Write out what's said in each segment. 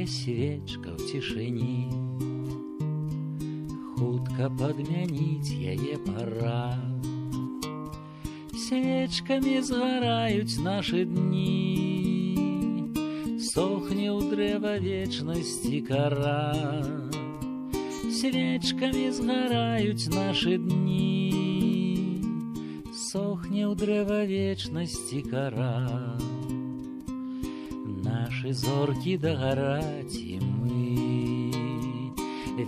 свечка ў цішыні, хутка падмяніць яе пара. Свечкамі згараюць нашы дні, сохне ў дрэва вечнасці кара. Свечкамі згараюць нашы дні, сохне ў дрэва вечнасці кара. Нашы зоркі дагараць, і мы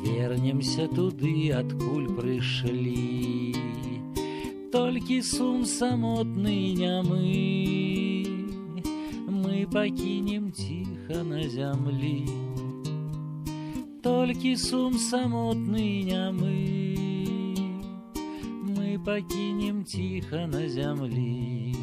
вернемся туды, адкуль прыйшлі. Толькі сум самотны нямы мы пакінем ціха на зямлі. Толькі сум самотны нямы мы пакінем ціха на зямлі.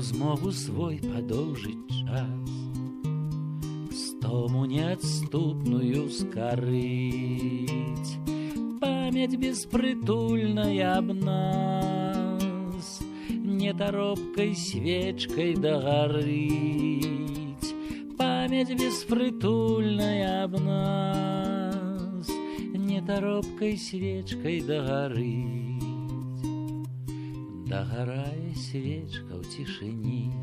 Змогу свой падоўжыць час, стому неадступную скарыць. Памяць беспрытульная аб нас нетаропкай свечкай дагарыць. Памяць беспрытульная аб нас нетаропкай свечкай дагарыць. Дагарае свечка ў цішыні,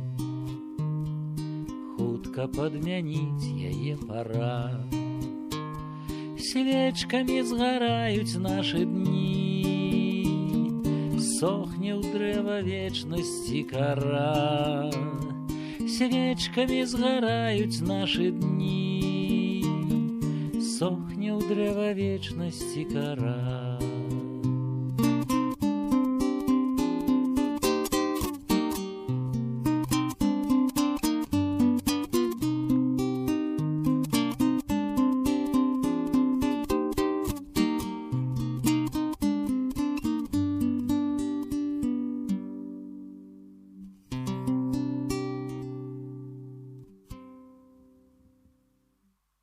хутка падмяніць яе пара. Свечкамі згараюць нашы дні, сохне ў дрэва вечнасці кара. Свечкамі згараюць нашы дні, сохне ў дрэва вечнасці кара.